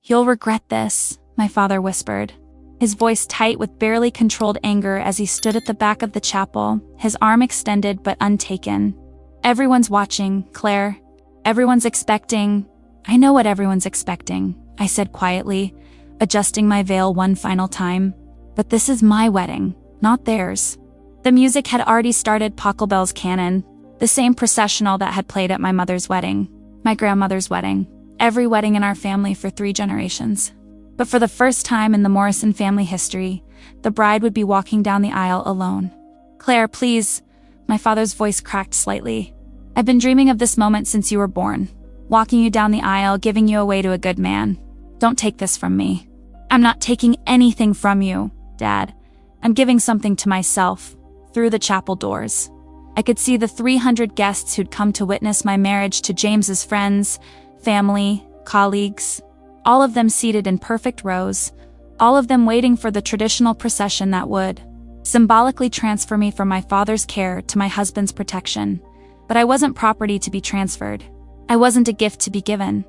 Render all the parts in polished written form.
"You'll regret this," my father whispered, his voice tight with barely controlled anger as he stood at the back of the chapel, his arm extended but untaken. "Everyone's watching, Claire. Everyone's expecting." "I know what everyone's expecting," I said quietly, adjusting my veil one final time. "But this is my wedding, not theirs." The music had already started Pachelbel's canon, the same processional that had played at my mother's wedding, my grandmother's wedding, every wedding in our family for 3 generations. But for the first time in the Morrison family history, the bride would be walking down the aisle alone. "Claire, please," my father's voice cracked slightly. "I've been dreaming of this moment since you were born, walking you down the aisle, giving you away to a good man. Don't take this from me." "I'm not taking anything from you, Dad. I'm giving something to myself." Through the chapel doors, I could see the 300 guests who'd come to witness my marriage to James's friends, family, colleagues, all of them seated in perfect rows, all of them waiting for the traditional procession that would symbolically transfer me from my father's care to my husband's protection. But I wasn't property to be transferred. I wasn't a gift to be given.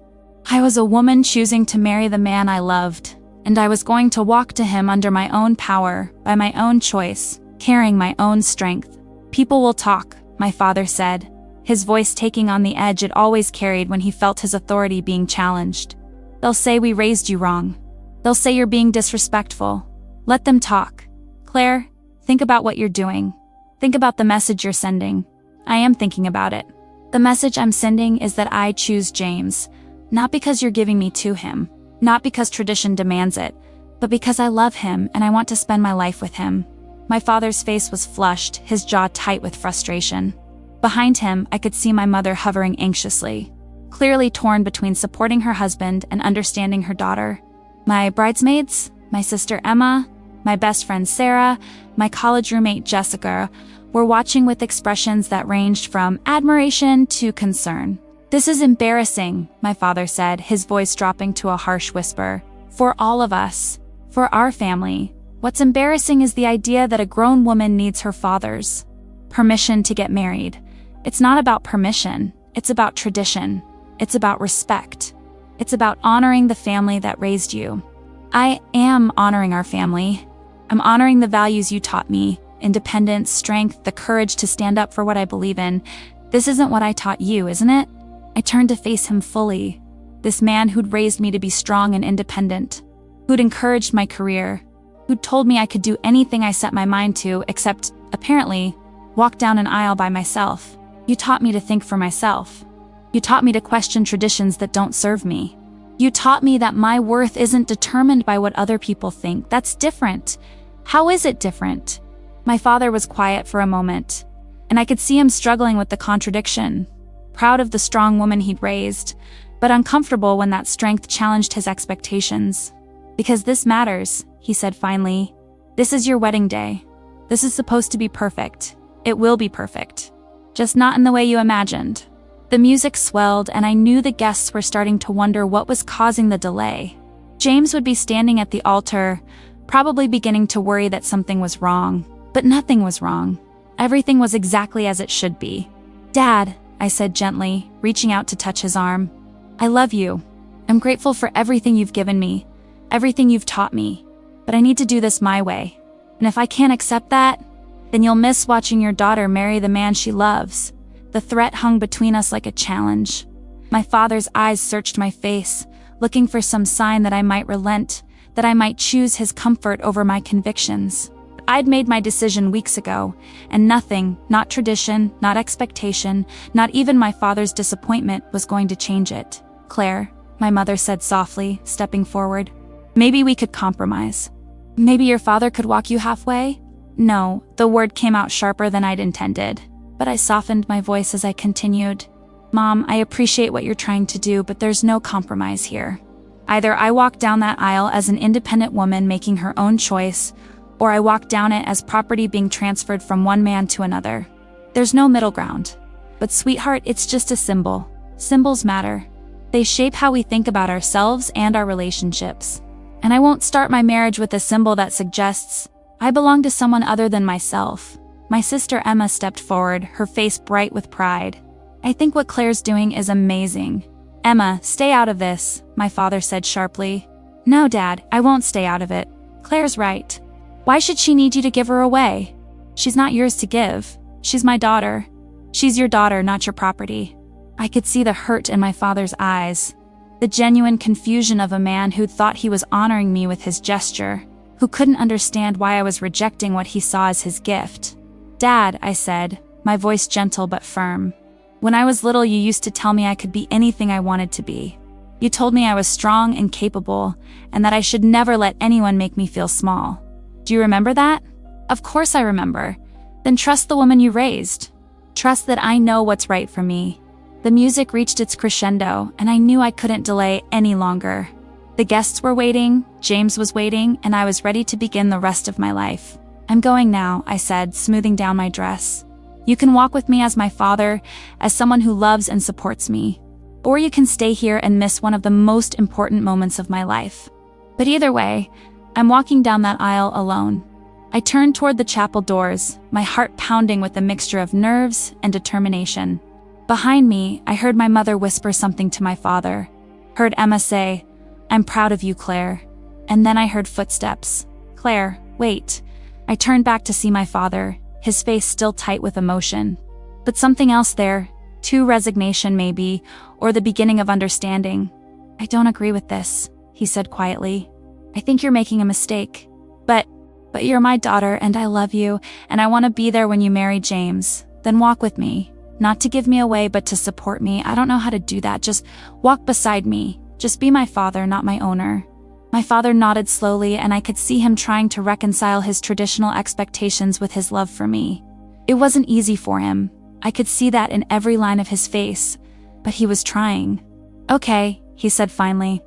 I was a woman choosing to marry the man I loved, and I was going to walk to him under my own power, by my own choice, carrying my own strength. "People will talk," my father said, his voice taking on the edge it always carried when he felt his authority being challenged. "They'll say we raised you wrong. They'll say you're being disrespectful. Let them talk. Claire, think about what you're doing. Think about the message you're sending." "I am thinking about it. The message I'm sending is that I choose James, not because you're giving me to him, not because tradition demands it, but because I love him and I want to spend my life with him." My father's face was flushed, his jaw tight with frustration. Behind him, I could see my mother hovering anxiously, clearly torn between supporting her husband and understanding her daughter. My bridesmaids, my sister Emma, my best friend Sarah, my college roommate Jessica, were watching with expressions that ranged from admiration to concern. "This is embarrassing," my father said, his voice dropping to a harsh whisper. "For all of us. For our family. What's embarrassing is the idea that a grown woman needs her father's permission to get married. It's not about permission. It's about tradition. It's about respect. It's about honoring the family that raised you." "I am honoring our family. I'm honoring the values you taught me, independence, strength, the courage to stand up for what I believe in. This isn't what I taught you, isn't it?" I turned to face him fully. This man who'd raised me to be strong and independent, who'd encouraged my career, who'd told me I could do anything I set my mind to except, apparently, walk down an aisle by myself. "You taught me to think for myself. You taught me to question traditions that don't serve me. You taught me that my worth isn't determined by what other people think. That's different. How is it different?" My father was quiet for a moment, and I could see him struggling with the contradiction, proud of the strong woman he'd raised, but uncomfortable when that strength challenged his expectations. "Because this matters," he said finally. "This is your wedding day. This is supposed to be perfect. It will be perfect. Just not in the way you imagined." The music swelled, and I knew the guests were starting to wonder what was causing the delay. James would be standing at the altar, probably beginning to worry that something was wrong. But nothing was wrong. Everything was exactly as it should be. "Dad," I said gently, reaching out to touch his arm. "I love you. I'm grateful for everything you've given me, everything you've taught me. But I need to do this my way. And if I can't accept that, then you'll miss watching your daughter marry the man she loves." The threat hung between us like a challenge. My father's eyes searched my face, looking for some sign that I might relent, that I might choose his comfort over my convictions. I'd made my decision weeks ago, and nothing, not tradition, not expectation, not even my father's disappointment, was going to change it. "Claire," my mother said softly, stepping forward, "maybe we could compromise. Maybe your father could walk you halfway?" No, the word came out sharper than I'd intended, but I softened my voice as I continued. "Mom, I appreciate what you're trying to do, but there's no compromise here. Either I walk down that aisle as an independent woman making her own choice, or I walk down it as property being transferred from one man to another. There's no middle ground. But sweetheart, it's just a symbol. Symbols matter. They shape how we think about ourselves and our relationships. And I won't start my marriage with a symbol that suggests I belong to someone other than myself." My sister Emma stepped forward, her face bright with pride. "I think what Claire's doing is amazing. "Emma, stay out of this," my father said sharply. "No, Dad, I won't stay out of it. Claire's right. Why should she need you to give her away? She's not yours to give. She's my daughter. She's your daughter, not your property." I could see the hurt in my father's eyes, the genuine confusion of a man who thought he was honoring me with his gesture, who couldn't understand why I was rejecting what he saw as his gift. "Dad," I said, my voice gentle but firm. "When I was little, you used to tell me I could be anything I wanted to be. You told me I was strong and capable, and that I should never let anyone make me feel small. Do you remember that?" "Of course I remember." "Then trust the woman you raised. Trust that I know what's right for me." The music reached its crescendo, and I knew I couldn't delay any longer. The guests were waiting, James was waiting, and I was ready to begin the rest of my life. "I'm going now," I said, smoothing down my dress. "You can walk with me as my father, as someone who loves and supports me. Or you can stay here and miss one of the most important moments of my life. But either way, I'm walking down that aisle alone." I turned toward the chapel doors, my heart pounding with a mixture of nerves and determination. Behind me, I heard my mother whisper something to my father. Heard Emma say, "I'm proud of you, Claire." And then I heard footsteps. "Claire, wait." I turned back to see my father, his face still tight with emotion. But something else there, too, resignation maybe, or the beginning of understanding. "I don't agree with this," he said quietly. "I think you're making a mistake. But you're my daughter and I love you, and I want to be there when you marry James. Then walk with me. Not to give me away, but to support me. I don't know how to do that. Just walk beside me. Just be my father, not my owner." My father nodded slowly, and I could see him trying to reconcile his traditional expectations with his love for me. It wasn't easy for him. I could see that in every line of his face, but he was trying. "Okay," he said finally.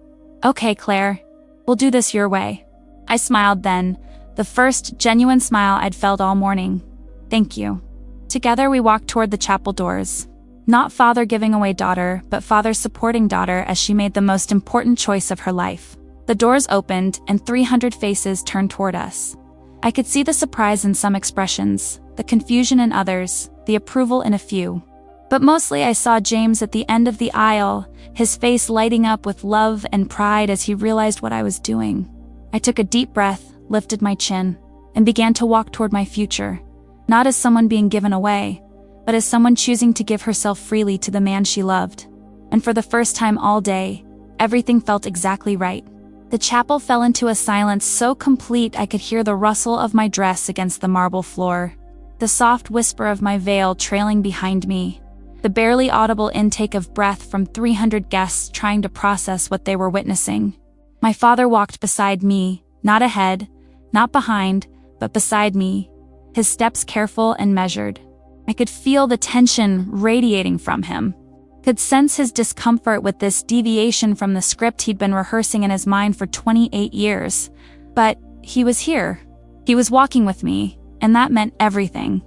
"Okay, Claire. We'll do this your way." I smiled then, the first genuine smile I'd felt all morning. "Thank you." Together we walked toward the chapel doors. Not father giving away daughter, but father supporting daughter as she made the most important choice of her life. The doors opened, and 300 faces turned toward us. I could see the surprise in some expressions, the confusion in others, the approval in a few. But mostly I saw James at the end of the aisle, his face lighting up with love and pride as he realized what I was doing. I took a deep breath, lifted my chin, and began to walk toward my future, not as someone being given away, but as someone choosing to give herself freely to the man she loved. And for the first time all day, everything felt exactly right. The chapel fell into a silence so complete I could hear the rustle of my dress against the marble floor, the soft whisper of my veil trailing behind me, the barely audible intake of breath from 300 guests trying to process what they were witnessing. My father walked beside me, not ahead, not behind, but beside me, his steps careful and measured. I could feel the tension radiating from him, could sense his discomfort with this deviation from the script he'd been rehearsing in his mind for 28 years. But he was here. He was walking with me, and that meant everything.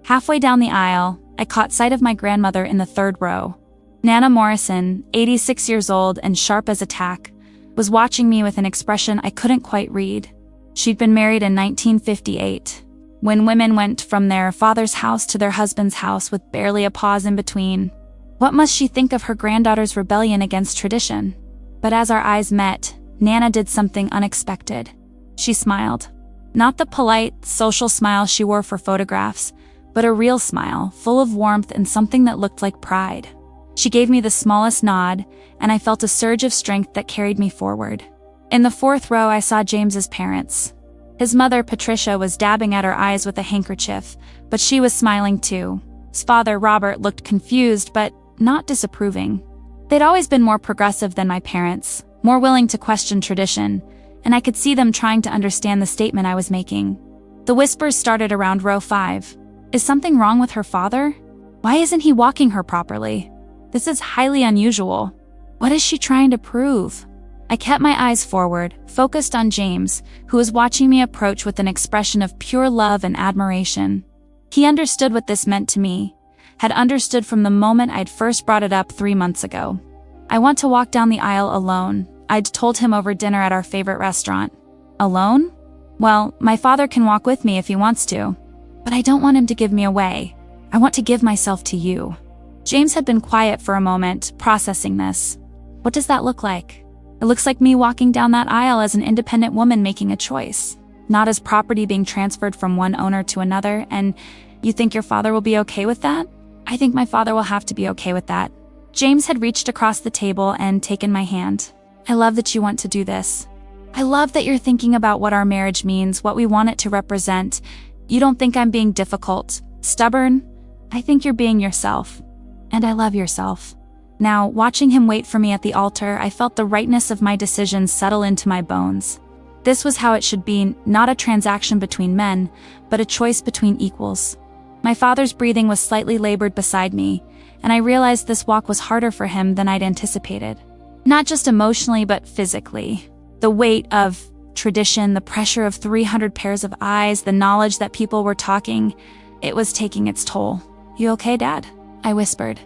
Halfway down the aisle, I caught sight of my grandmother in the third row. Nana Morrison, 86 years old and sharp as a tack, was watching me with an expression I couldn't quite read. She'd been married in 1958, when women went from their father's house to their husband's house with barely a pause in between. What must she think of her granddaughter's rebellion against tradition? But as our eyes met, Nana did something unexpected. She smiled. Not the polite, social smile she wore for photographs, but a real smile, full of warmth and something that looked like pride. She gave me the smallest nod, and I felt a surge of strength that carried me forward. In the fourth row, I saw James's parents. His mother, Patricia, was dabbing at her eyes with a handkerchief, but she was smiling too. His father, Robert, looked confused, but not disapproving. They'd always been more progressive than my parents, more willing to question tradition, and I could see them trying to understand the statement I was making. The whispers started around row 5. Is something wrong with her father? Why isn't he walking her properly? This is highly unusual. What is she trying to prove? I kept my eyes forward, focused on James, who was watching me approach with an expression of pure love and admiration. He understood what this meant to me, had understood from the moment I'd first brought it up 3 months ago. "I want to walk down the aisle alone," I'd told him over dinner at our favorite restaurant. "Alone? Well, my father can walk with me if he wants to. But I don't want him to give me away. I want to give myself to you." James had been quiet for a moment, processing this. What does that look like? It looks like me walking down that aisle as an independent woman making a choice, not as property being transferred from one owner to another. And you think your father will be okay with that? I think my father will have to be okay with that. James had reached across the table and taken my hand. I love that you want to do this. I love that you're thinking about what our marriage means, what we want it to represent. You don't think I'm being difficult, stubborn? I think you're being yourself. And I love yourself. Now, watching him wait for me at the altar, I felt the rightness of my decision settle into my bones. This was how it should be, not a transaction between men, but a choice between equals. My father's breathing was slightly labored beside me, and I realized this walk was harder for him than I'd anticipated. Not just emotionally, but physically. The weight of tradition, the pressure of 300 pairs of eyes, the knowledge that people were talking, it was taking its toll. You okay, Dad? I whispered.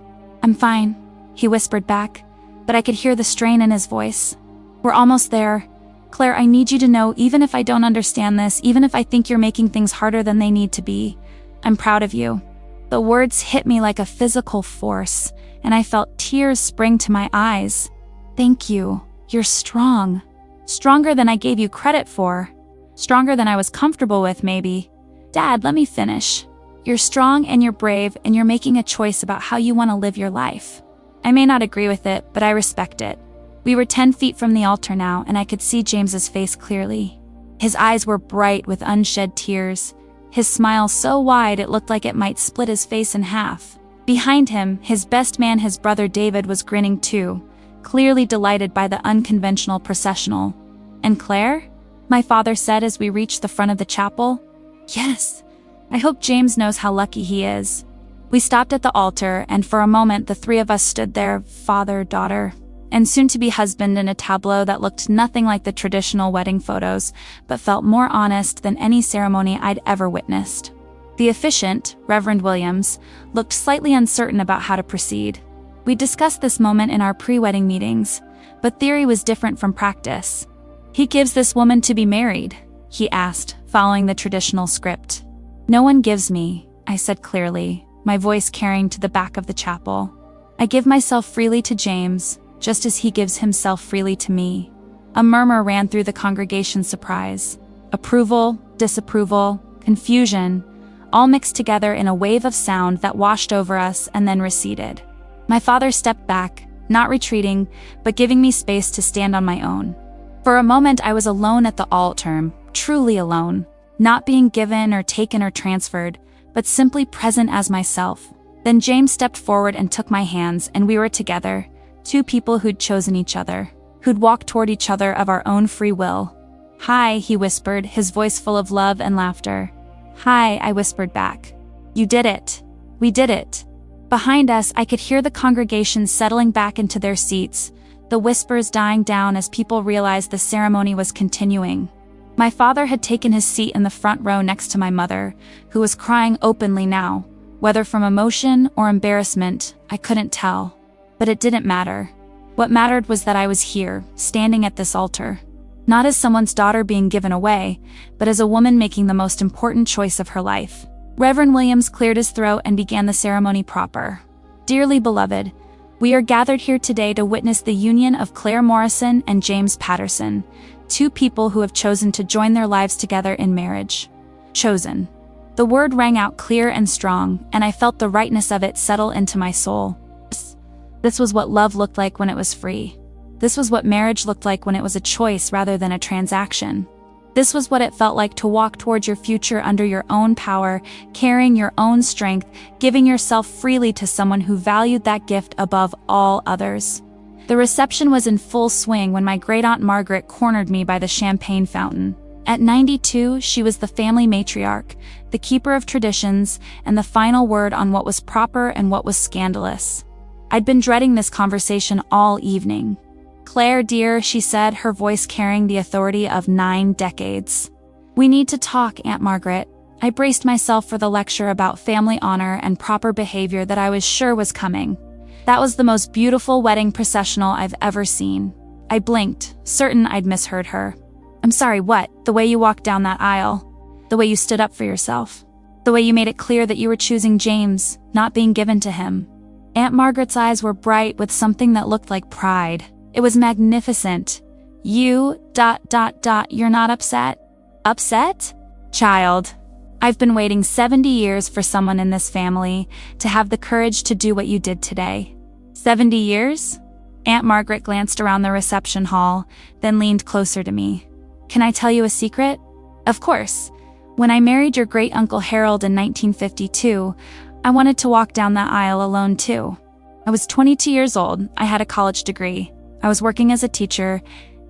I'm fine, he whispered back, but I could hear the strain in his voice. We're almost there. Claire, I need you to know, even if I don't understand this, even if I think you're making things harder than they need to be, I'm proud of you. The words hit me like a physical force, and I felt tears spring to my eyes. Thank you. You're strong. Stronger than I gave you credit for. Stronger than I was comfortable with, maybe. Dad, let me finish. You're strong and you're brave, and you're making a choice about how you want to live your life. I may not agree with it, but I respect it. We were 10 feet from the altar now, and I could see James's face clearly. His eyes were bright with unshed tears, his smile so wide it looked like it might split his face in half. Behind him, his best man, his brother David, was grinning too, clearly delighted by the unconventional processional. And Claire? My father said as we reached the front of the chapel. Yes. I hope James knows how lucky he is. We stopped at the altar, and for a moment the three of us stood there, father, daughter, and soon-to-be husband, in a tableau that looked nothing like the traditional wedding photos, but felt more honest than any ceremony I'd ever witnessed. The officiant, Reverend Williams, looked slightly uncertain about how to proceed. We discussed this moment in our pre-wedding meetings, but theory was different from practice. He gives this woman to be married, he asked, following the traditional script. No one gives me, I said clearly, my voice carrying to the back of the chapel. I give myself freely to James, just as he gives himself freely to me. A murmur ran through the congregation's surprise. Approval, disapproval, confusion, all mixed together in a wave of sound that washed over us and then receded. My father stepped back, not retreating, but giving me space to stand on my own. For a moment I was alone at the altar, truly alone, not being given or taken or transferred, but simply present as myself. Then James stepped forward and took my hands, and we were together, two people who'd chosen each other, who'd walked toward each other of our own free will. Hi, he whispered, his voice full of love and laughter. Hi, I whispered back. You did it. We did it. Behind us, I could hear the congregation settling back into their seats, the whispers dying down as people realized the ceremony was continuing. My father had taken his seat in the front row next to my mother, who was crying openly now. Whether from emotion or embarrassment, I couldn't tell. But it didn't matter. What mattered was that I was here, standing at this altar. Not as someone's daughter being given away, but as a woman making the most important choice of her life. Reverend Williams cleared his throat and began the ceremony proper. Dearly beloved, we are gathered here today to witness the union of Claire Morrison and James Patterson, two people who have chosen to join their lives together in marriage. Chosen. The word rang out clear and strong, and I felt the rightness of it settle into my soul. This was what love looked like when it was free. This was what marriage looked like when it was a choice rather than a transaction. This was what it felt like to walk towards your future under your own power, carrying your own strength, giving yourself freely to someone who valued that gift above all others. The reception was in full swing when my great-aunt Margaret cornered me by the champagne fountain. At 92, she was the family matriarch, the keeper of traditions, and the final word on what was proper and what was scandalous. I'd been dreading this conversation all evening. Claire, dear, she said, her voice carrying the authority of 9 decades. We need to talk, Aunt Margaret. I braced myself for the lecture about family honor and proper behavior that I was sure was coming. That was the most beautiful wedding processional I've ever seen. I blinked, certain I'd misheard her. I'm sorry, what? The way you walked down that aisle? The way you stood up for yourself? The way you made it clear that you were choosing James, not being given to him? Aunt Margaret's eyes were bright with something that looked like pride. It was magnificent. You're not upset? Upset? Child, I've been waiting 70 years for someone in this family to have the courage to do what you did today. 70 years? Aunt Margaret glanced around the reception hall, then leaned closer to me. Can I tell you a secret? Of course. When I married your great-uncle Harold in 1952, I wanted to walk down that aisle alone too. I was 22 years old, I had a college degree, I was working as a teacher,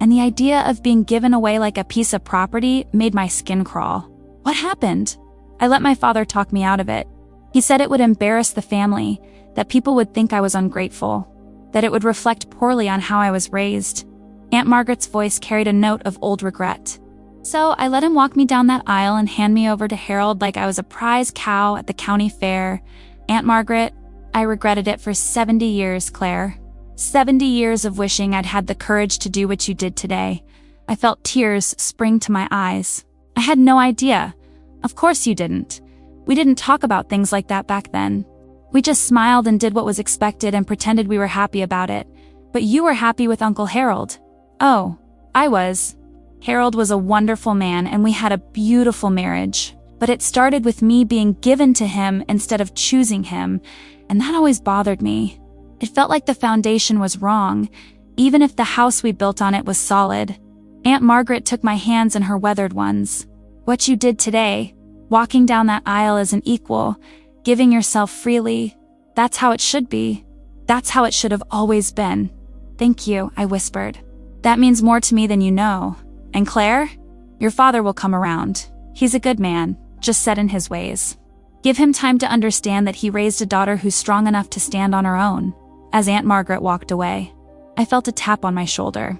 and the idea of being given away like a piece of property made my skin crawl. What happened? I let my father talk me out of it. He said it would embarrass the family, that people would think I was ungrateful, that it would reflect poorly on how I was raised. Aunt Margaret's voice carried a note of old regret. So I let him walk me down that aisle and hand me over to Harold like I was a prize cow at the county fair. Aunt Margaret, I regretted it for 70 years, Claire. 70 years of wishing I'd had the courage to do what you did today. I felt tears spring to my eyes. I had no idea. Of course you didn't. We didn't talk about things like that back then. We just smiled and did what was expected and pretended we were happy about it. But you were happy with Uncle Harold. Oh, I was. Harold was a wonderful man and we had a beautiful marriage. But it started with me being given to him instead of choosing him, and that always bothered me. It felt like the foundation was wrong, even if the house we built on it was solid. Aunt Margaret took my hands in her weathered ones. What you did today, walking down that aisle as an equal, giving yourself freely, that's how it should be. That's how it should have always been. Thank you, I whispered. That means more to me than you know. And Claire? Your father will come around. He's a good man, just set in his ways. Give him time to understand that he raised a daughter who's strong enough to stand on her own. As Aunt Margaret walked away, I felt a tap on my shoulder.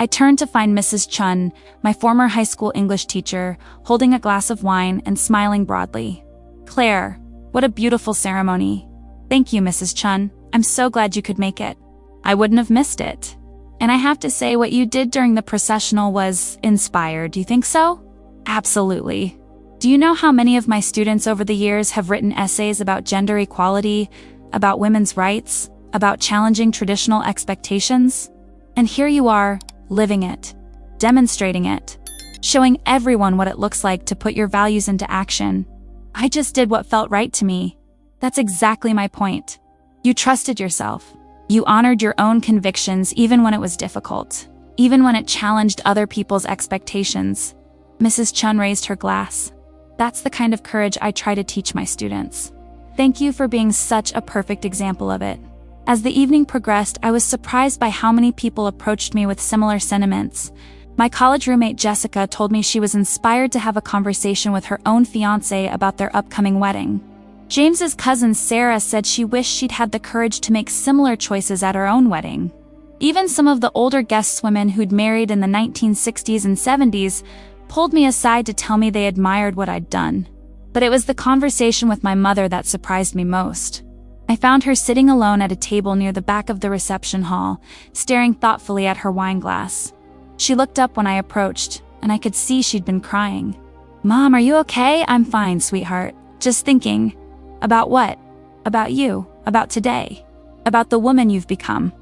I turned to find Mrs. Chun, my former high school English teacher, holding a glass of wine and smiling broadly. Claire, what a beautiful ceremony. Thank you, Mrs. Chun. I'm so glad you could make it. I wouldn't have missed it. And I have to say, what you did during the processional was inspired. Do you think so? Absolutely. Do you know how many of my students over the years have written essays about gender equality, about women's rights, about challenging traditional expectations? And here you are, living it, demonstrating it, showing everyone what it looks like to put your values into action. I just did what felt right to me. That's exactly my point. You trusted yourself. You honored your own convictions even when it was difficult, even when it challenged other people's expectations. Mrs. Chun raised her glass. That's the kind of courage I try to teach my students. Thank you for being such a perfect example of it. As the evening progressed, I was surprised by how many people approached me with similar sentiments. My college roommate Jessica told me she was inspired to have a conversation with her own fiancé about their upcoming wedding. James's cousin Sarah said she wished she'd had the courage to make similar choices at her own wedding. Even some of the older guest women who'd married in the 1960s and 70s pulled me aside to tell me they admired what I'd done. But it was the conversation with my mother that surprised me most. I found her sitting alone at a table near the back of the reception hall, staring thoughtfully at her wine glass. She looked up when I approached, and I could see she'd been crying. Mom, are you okay? I'm fine, sweetheart. Just thinking. About what? About you. About today. About the woman you've become.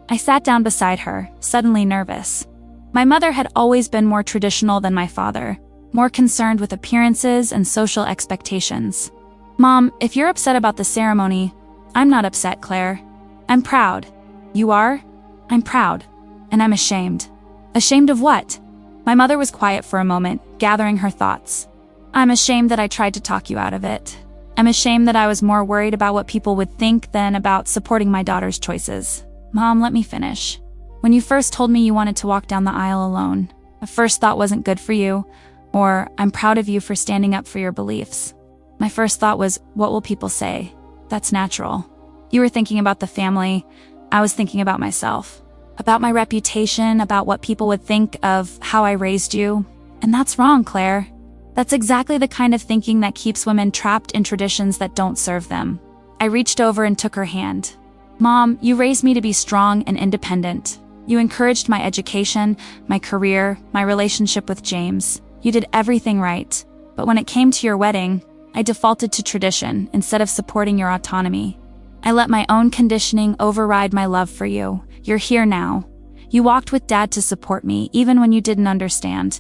I sat down beside her, suddenly nervous. My mother had always been more traditional than my father, more concerned with appearances and social expectations. Mom, if you're upset about the ceremony, I'm not upset, Claire. I'm proud. You are? I'm proud. And I'm ashamed. Ashamed of what? My mother was quiet for a moment, gathering her thoughts. I'm ashamed that I tried to talk you out of it. I'm ashamed that I was more worried about what people would think than about supporting my daughter's choices. Mom, let me finish. When you first told me you wanted to walk down the aisle alone, the first thought wasn't good for you, or I'm proud of you for standing up for your beliefs. My first thought was, what will people say? That's natural. You were thinking about the family. I was thinking about myself. About my reputation, about what people would think of how I raised you. And that's wrong, Claire. That's exactly the kind of thinking that keeps women trapped in traditions that don't serve them. I reached over and took her hand. Mom, you raised me to be strong and independent. You encouraged my education, my career, my relationship with James. You did everything right. But when it came to your wedding, I defaulted to tradition instead of supporting your autonomy. I let my own conditioning override my love for you. You're here now. You walked with Dad to support me, even when you didn't understand.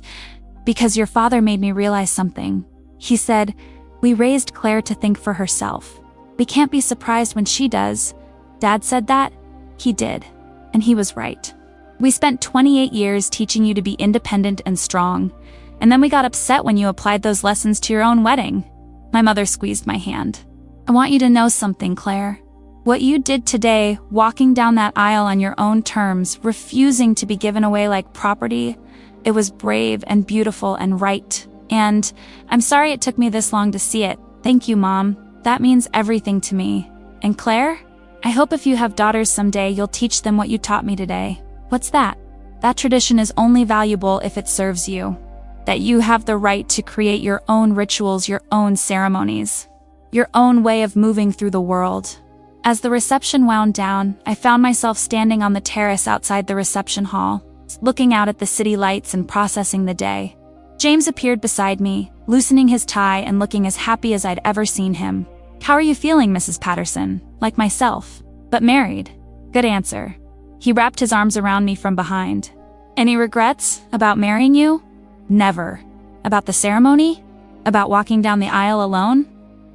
Because your father made me realize something. He said, "We raised Claire to think for herself. We can't be surprised when she does." Dad said that? He did. And he was right. We spent 28 years teaching you to be independent and strong. And then we got upset when you applied those lessons to your own wedding. My mother squeezed my hand. "I want you to know something, Claire. What you did today, walking down that aisle on your own terms, refusing to be given away like property, it was brave and beautiful and right. And I'm sorry it took me this long to see it. Thank you, Mom. That means everything to me. And Claire, I hope if you have daughters someday, you'll teach them what you taught me today." "What's that?" "That tradition is only valuable if it serves you. That you have the right to create your own rituals, your own ceremonies, your own way of moving through the world." As the reception wound down, I found myself standing on the terrace outside the reception hall, looking out at the city lights and processing the day. James appeared beside me, loosening his tie and looking as happy as I'd ever seen him. "How are you feeling, Mrs. Patterson?" "Like myself, but married." "Good answer." He wrapped his arms around me from behind. "Any regrets about marrying you?" "Never." "About the ceremony? About walking down the aisle alone?"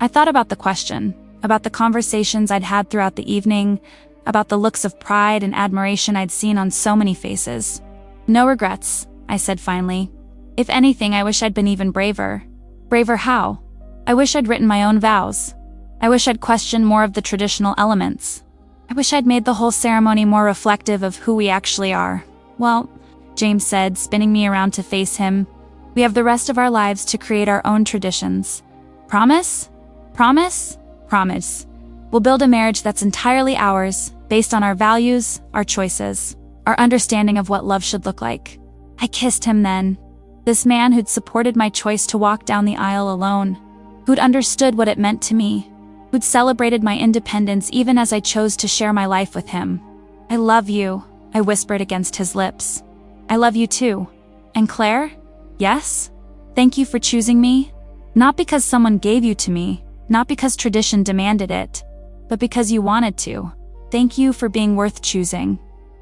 I thought about the question, about the conversations I'd had throughout the evening, about the looks of pride and admiration I'd seen on so many faces. "No regrets," I said finally. "If anything, I wish I'd been even braver." "Braver how?" "I wish I'd written my own vows. I wish I'd questioned more of the traditional elements. I wish I'd made the whole ceremony more reflective of who we actually are." "Well," James said, spinning me around to face him, "we have the rest of our lives to create our own traditions. Promise? Promise? Promise. We'll build a marriage that's entirely ours, based on our values, our choices, our understanding of what love should look like." I kissed him then. This man who'd supported my choice to walk down the aisle alone, who'd understood what it meant to me, who'd celebrated my independence even as I chose to share my life with him. "I love you," I whispered against his lips. "I love you too." "And Claire?" "Yes? Thank you for choosing me. Not because someone gave you to me, not because tradition demanded it, but because you wanted to. Thank you for being worth choosing."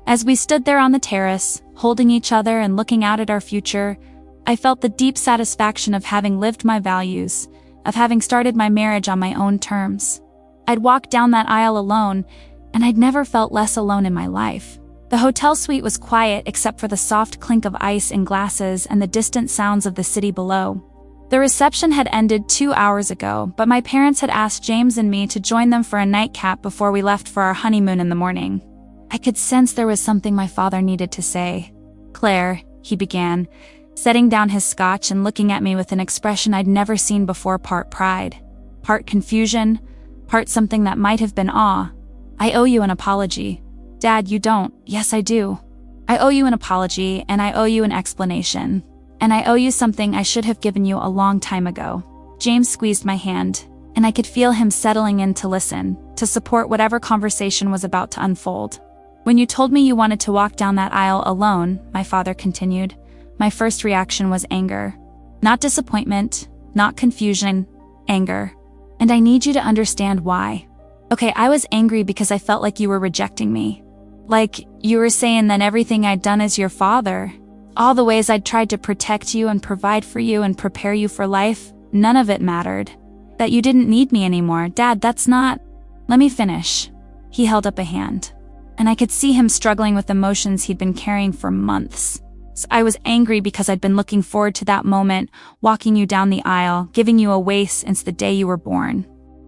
As we stood there on the terrace, holding each other and looking out at our future, I felt the deep satisfaction of having lived my values, of having started my marriage on my own terms. I'd walked down that aisle alone, and I'd never felt less alone in my life. The hotel suite was quiet except for the soft clink of ice in glasses and the distant sounds of the city below. The reception had ended 2 hours ago, but my parents had asked James and me to join them for a nightcap before we left for our honeymoon in the morning. I could sense there was something my father needed to say. "Claire," he began, setting down his scotch and looking at me with an expression I'd never seen before, part pride, part confusion, part something that might have been awe. "I owe you an apology." "Dad, you don't." "Yes, I do. I owe you an apology, and I owe you an explanation. And I owe you something I should have given you a long time ago." James squeezed my hand, and I could feel him settling in to listen, to support whatever conversation was about to unfold. "When you told me you wanted to walk down that aisle alone," my father continued, "my first reaction was anger. Not disappointment, not confusion, anger. And I need you to understand why. Okay, I was angry because I felt like you were rejecting me. Like, you were saying that everything I'd done as your father, all the ways I'd tried to protect you and provide for you and prepare you for life, none of it mattered. That you didn't need me anymore. Dad, that's not..." "Let me finish." He held up a hand, and I could see him struggling with emotions he'd been carrying for months. So I was angry because I'd been looking forward to that moment, walking you down the aisle, giving you a waist since the day you were born.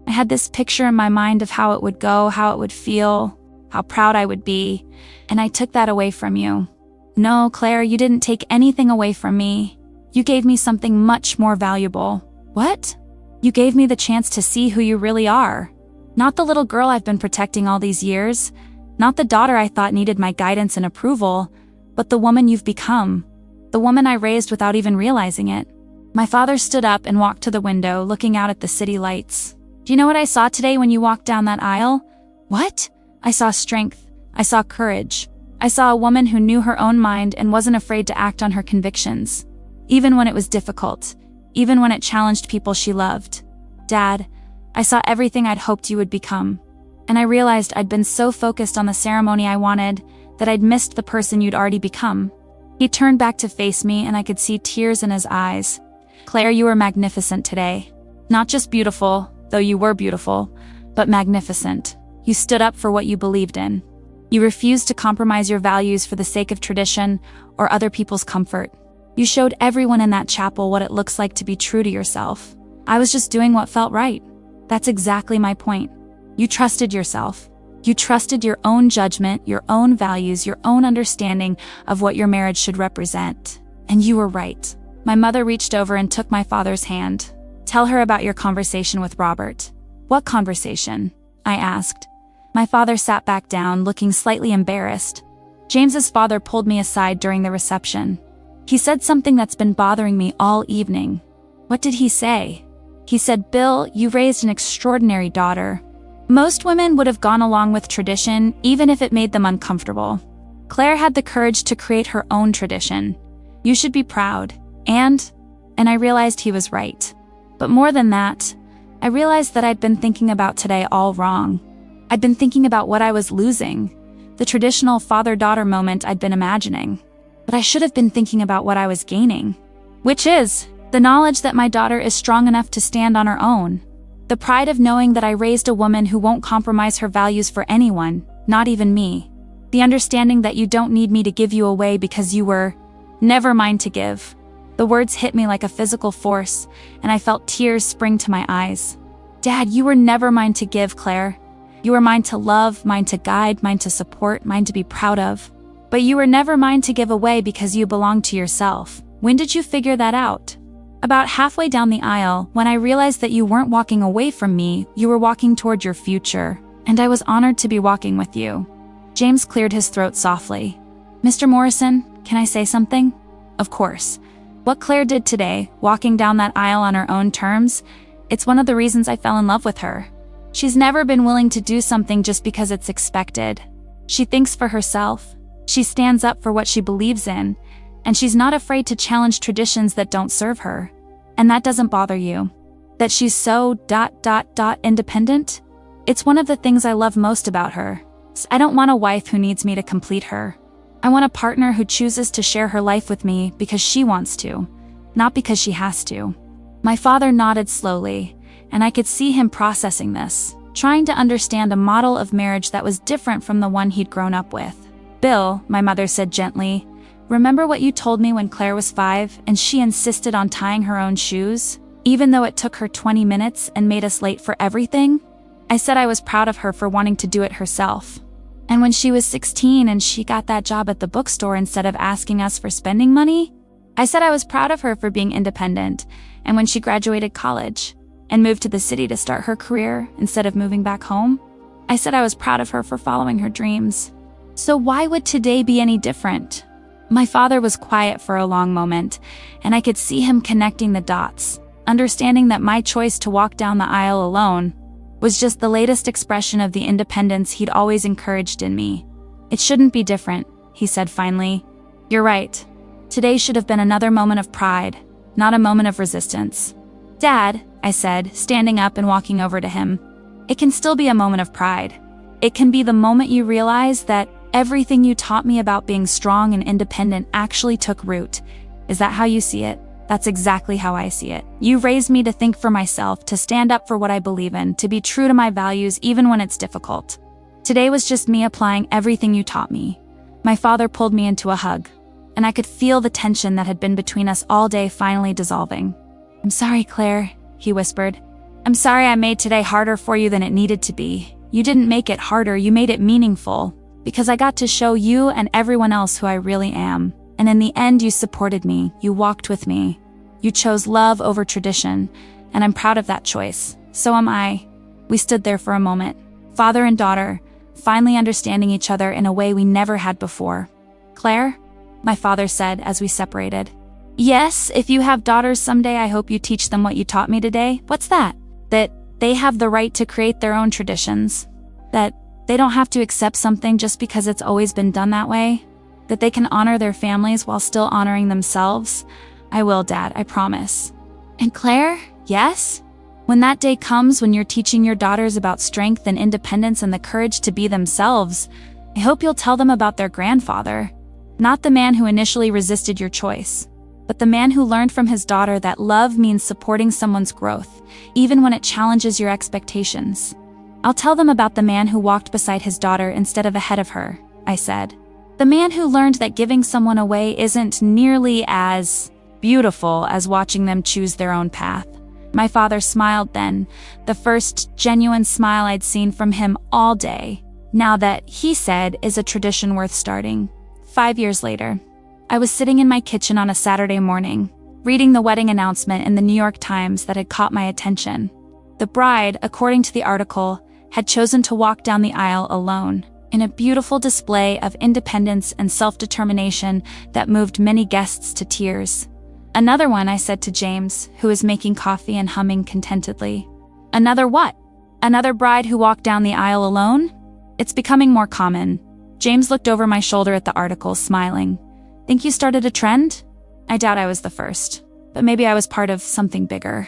I had this picture in my mind of how it would go, how it would feel, how proud I would be, and I took that away from you. "No, Claire, you didn't take anything away from me. You gave me something much more valuable." "What?" "You gave me the chance to see who you really are. Not the little girl I've been protecting all these years, not the daughter I thought needed my guidance and approval, but the woman you've become. The woman I raised without even realizing it." My father stood up and walked to the window, looking out at the city lights. "Do you know what I saw today when you walked down that aisle?" "What?" "I saw strength. I saw courage. I saw a woman who knew her own mind and wasn't afraid to act on her convictions, even when it was difficult, even when it challenged people she loved. Dad, I saw everything I'd hoped you would become. And I realized I'd been so focused on the ceremony I wanted that I'd missed the person you'd already become. He turned back to face me, and I could see tears in his eyes. Claire, you were magnificent today. Not just beautiful, though you were beautiful, but magnificent. You stood up for what you believed in. You refused to compromise your values for the sake of tradition or other people's comfort. You showed everyone in that chapel what it looks like to be true to yourself. I was just doing what felt right. That's exactly my point. You trusted yourself. You trusted your own judgment, your own values, your own understanding of what your marriage should represent. And you were right. My mother reached over and took my father's hand. Tell her about your conversation with Robert. What conversation? I asked. My father sat back down, looking slightly embarrassed. James's father pulled me aside during the reception. He said something that's been bothering me all evening. What did he say? He said, Bill, you raised an extraordinary daughter. Most women would have gone along with tradition, even if it made them uncomfortable. Claire had the courage to create her own tradition. You should be proud. And I realized he was right. But more than that, I realized that I'd been thinking about today all wrong. I'd been thinking about what I was losing, the traditional father-daughter moment I'd been imagining. But I should have been thinking about what I was gaining, which is the knowledge that my daughter is strong enough to stand on her own. The pride of knowing that I raised a woman who won't compromise her values for anyone, not even me. The understanding that you don't need me to give you away because you were never mine to give. The words hit me like a physical force, and I felt tears spring to my eyes. Dad, you were never mine to give, Claire. You were mine to love, mine to guide, mine to support, mine to be proud of. But you were never mine to give away because you belonged to yourself. When did you figure that out? About halfway down the aisle, when I realized that you weren't walking away from me, you were walking toward your future, and I was honored to be walking with you. James cleared his throat softly. Mr. Morrison, can I say something? Of course. What Claire did today, walking down that aisle on her own terms, it's one of the reasons I fell in love with her. She's never been willing to do something just because it's expected. She thinks for herself. She stands up for what she believes in, and she's not afraid to challenge traditions that don't serve her. And that doesn't bother you. That she's so independent? It's one of the things I love most about her. I don't want a wife who needs me to complete her. I want a partner who chooses to share her life with me because she wants to, not because she has to. My father nodded slowly, and I could see him processing this, trying to understand a model of marriage that was different from the one he'd grown up with. Bill, my mother said gently, remember what you told me when Claire was 5 and she insisted on tying her own shoes, even though it took her 20 minutes and made us late for everything? I said I was proud of her for wanting to do it herself. And when she was 16 and she got that job at the bookstore instead of asking us for spending money, I said I was proud of her for being independent. And when she graduated college and moved to the city to start her career instead of moving back home, I said I was proud of her for following her dreams. So why would today be any different? My father was quiet for a long moment, and I could see him connecting the dots, understanding that my choice to walk down the aisle alone was just the latest expression of the independence he'd always encouraged in me. It shouldn't be different, he said finally. You're right. Today should have been another moment of pride, not a moment of resistance. Dad, I said, standing up and walking over to him, it can still be a moment of pride. It can be the moment you realize that everything you taught me about being strong and independent actually took root. Is that how you see it? That's exactly how I see it. You raised me to think for myself, to stand up for what I believe in, to be true to my values even when it's difficult. Today was just me applying everything you taught me. My father pulled me into a hug, and I could feel the tension that had been between us all day finally dissolving. I'm sorry, Claire, he whispered. I'm sorry I made today harder for you than it needed to be. You didn't make it harder, you made it meaningful, because I got to show you and everyone else who I really am. And in the end, you supported me, you walked with me. You chose love over tradition, and I'm proud of that choice. So am I. We stood there for a moment, father and daughter, finally understanding each other in a way we never had before. Claire? My father said as we separated. Yes, if you have daughters someday, I hope you teach them what you taught me today. What's that? That they have the right to create their own traditions. That they don't have to accept something just because it's always been done that way. That they can honor their families while still honoring themselves. I will, Dad, I promise. And Claire, yes? When that day comes when you're teaching your daughters about strength and independence and the courage to be themselves, I hope you'll tell them about their grandfather. Not the man who initially resisted your choice, but the man who learned from his daughter that love means supporting someone's growth, even when it challenges your expectations. I'll tell them about the man who walked beside his daughter instead of ahead of her, I said. The man who learned that giving someone away isn't nearly as beautiful as watching them choose their own path. My father smiled then, the first genuine smile I'd seen from him all day. Now that, he said, is a tradition worth starting. 5 years later, I was sitting in my kitchen on a Saturday morning, reading the wedding announcement in the New York Times that had caught my attention. The bride, according to the article, had chosen to walk down the aisle alone, in a beautiful display of independence and self-determination that moved many guests to tears. Another one, I said to James, who was making coffee and humming contentedly. Another what? Another bride who walked down the aisle alone? It's becoming more common. James looked over my shoulder at the article, smiling. Think you started a trend? I doubt I was the first, but maybe I was part of something bigger.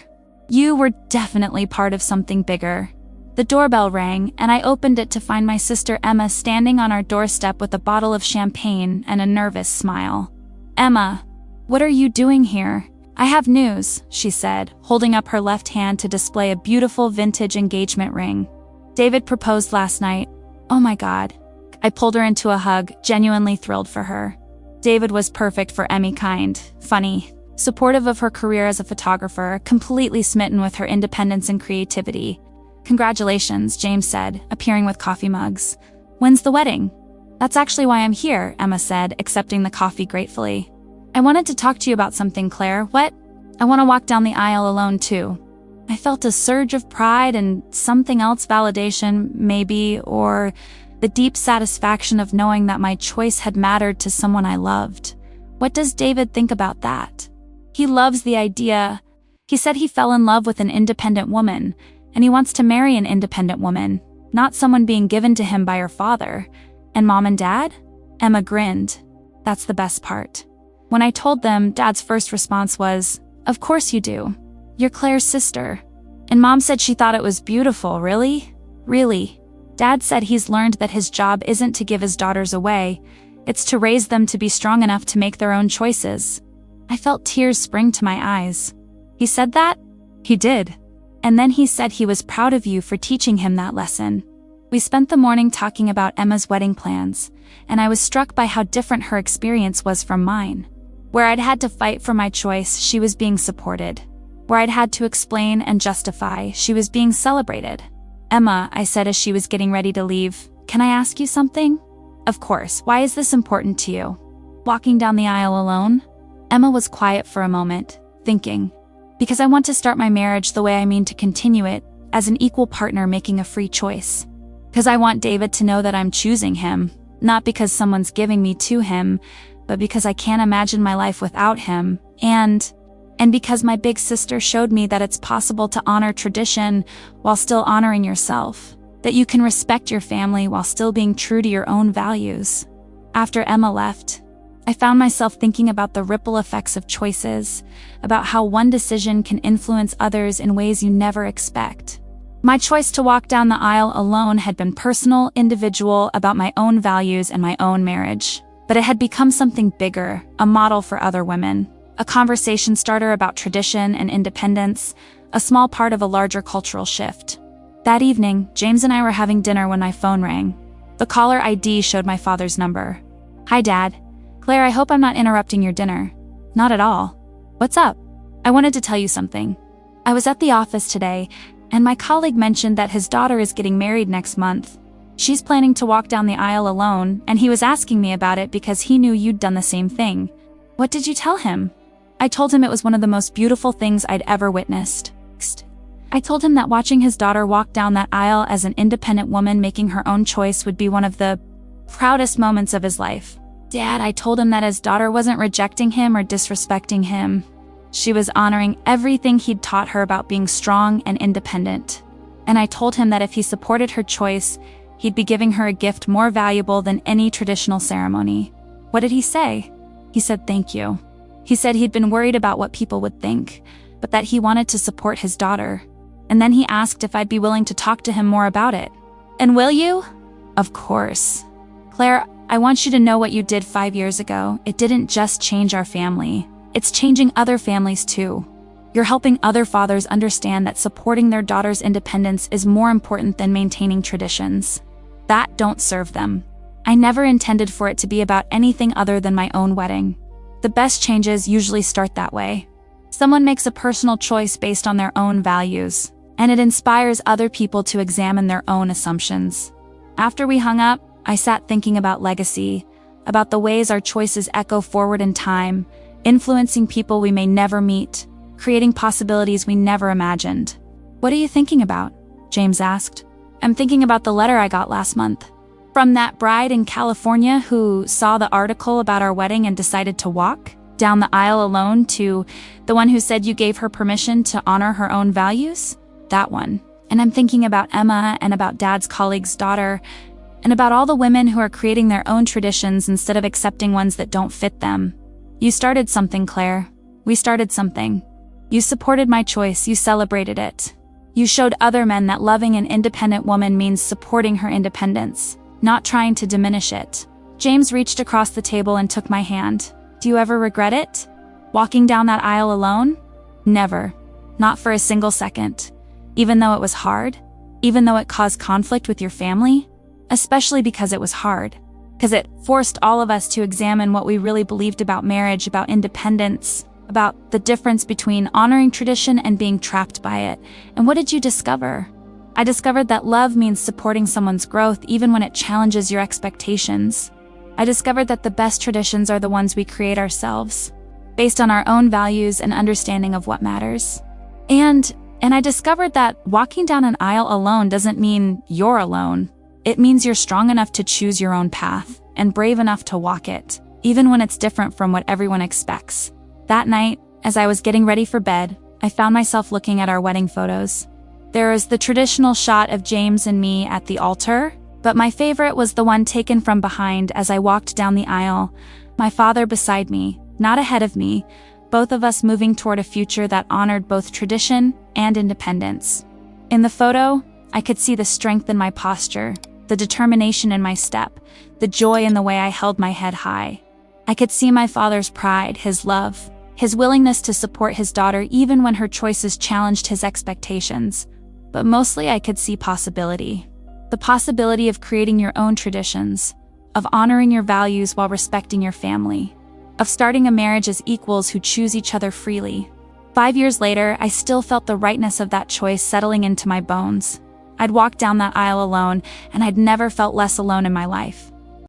You were definitely part of something bigger. The doorbell rang, and I opened it to find my sister Emma standing on our doorstep with a bottle of champagne and a nervous smile. Emma, what are you doing here? I have news, she said, holding up her left hand to display a beautiful vintage engagement ring. David proposed last night. Oh my God. I pulled her into a hug, genuinely thrilled for her. David was perfect for Emmy, kind, funny, supportive of her career as a photographer, completely smitten with her independence and creativity. Congratulations, James said, appearing with coffee mugs. When's the wedding? That's actually why I'm here, Emma said, accepting the coffee gratefully. I wanted to talk to you about something, Claire. What? I want to walk down the aisle alone too. I felt a surge of pride and something else, validation, maybe, or the deep satisfaction of knowing that my choice had mattered to someone I loved. What does David think about that? He loves the idea. He said he fell in love with an independent woman, and he wants to marry an independent woman, not someone being given to him by her father. And Mom and Dad? Emma grinned. That's the best part. When I told them, Dad's first response was, "Of course you do. You're Claire's sister." And Mom said she thought it was beautiful. Really? Really. Dad said he's learned that his job isn't to give his daughters away, it's to raise them to be strong enough to make their own choices. I felt tears spring to my eyes. He said that? He did. And then he said he was proud of you for teaching him that lesson. We spent the morning talking about Emma's wedding plans, and I was struck by how different her experience was from mine. Where I'd had to fight for my choice, she was being supported. Where I'd had to explain and justify, she was being celebrated. Emma, I said as she was getting ready to leave, can I ask you something? Of course, why is this important to you? Walking down the aisle alone? Emma was quiet for a moment, thinking. Because I want to start my marriage the way I mean to continue it, as an equal partner making a free choice. Because I want David to know that I'm choosing him, not because someone's giving me to him, but because I can't imagine my life without him, and because my big sister showed me that it's possible to honor tradition while still honoring yourself, that you can respect your family while still being true to your own values. After Emma left, I found myself thinking about the ripple effects of choices, about how one decision can influence others in ways you never expect. My choice to walk down the aisle alone had been personal, individual, about my own values and my own marriage. But it had become something bigger, a model for other women, a conversation starter about tradition and independence, a small part of a larger cultural shift. That evening, James and I were having dinner when my phone rang. The caller ID showed my father's number. Hi, Dad. Claire, I hope I'm not interrupting your dinner. Not at all. What's up? I wanted to tell you something. I was at the office today, and my colleague mentioned that his daughter is getting married next month. She's planning to walk down the aisle alone, and he was asking me about it because he knew you'd done the same thing. What did you tell him? I told him it was one of the most beautiful things I'd ever witnessed. I told him that watching his daughter walk down that aisle as an independent woman making her own choice would be one of the proudest moments of his life. Dad, I told him that his daughter wasn't rejecting him or disrespecting him. She was honoring everything he'd taught her about being strong and independent. And I told him that if he supported her choice, he'd be giving her a gift more valuable than any traditional ceremony. What did he say? He said thank you. He said he'd been worried about what people would think, but that he wanted to support his daughter. And then he asked if I'd be willing to talk to him more about it. And will you? Of course. Claire, I want you to know what you did 5 years ago. It didn't just change our family. It's changing other families too. You're helping other fathers understand that supporting their daughter's independence is more important than maintaining traditions that don't serve them. I never intended for it to be about anything other than my own wedding. The best changes usually start that way. Someone makes a personal choice based on their own values, and it inspires other people to examine their own assumptions. After we hung up, I sat thinking about legacy, about the ways our choices echo forward in time, influencing people we may never meet, creating possibilities we never imagined. "What are you thinking about?" James asked. "I'm thinking about the letter I got last month. From that bride in California who saw the article about our wedding and decided to walk down the aisle alone, to the one who said you gave her permission to honor her own values." That one. And I'm thinking about Emma and about Dad's colleague's daughter, and about all the women who are creating their own traditions instead of accepting ones that don't fit them. You started something, Claire. We started something. You supported my choice, you celebrated it. You showed other men that loving an independent woman means supporting her independence, not trying to diminish it. James reached across the table and took my hand. "Do you ever regret it? Walking down that aisle alone?" "Never. Not for a single second. Even though it was hard? Even though it caused conflict with your family? Especially because it was hard. Because it forced all of us to examine what we really believed about marriage, about independence, about the difference between honoring tradition and being trapped by it. And what did you discover?" I discovered that love means supporting someone's growth even when it challenges your expectations. I discovered that the best traditions are the ones we create ourselves, based on our own values and understanding of what matters. And I discovered that walking down an aisle alone doesn't mean you're alone. It means you're strong enough to choose your own path, and brave enough to walk it, even when it's different from what everyone expects. That night, as I was getting ready for bed, I found myself looking at our wedding photos. There is the traditional shot of James and me at the altar, but my favorite was the one taken from behind as I walked down the aisle, my father beside me, not ahead of me, both of us moving toward a future that honored both tradition and independence. In the photo, I could see the strength in my posture, the determination in my step, the joy in the way I held my head high. I could see my father's pride, his love, his willingness to support his daughter even when her choices challenged his expectations. But mostly I could see possibility. The possibility of creating your own traditions, of honoring your values while respecting your family, of starting a marriage as equals who choose each other freely. 5 years later, I still felt the rightness of that choice settling into my bones. I'd walked down that aisle alone, and I'd never felt less alone in my life.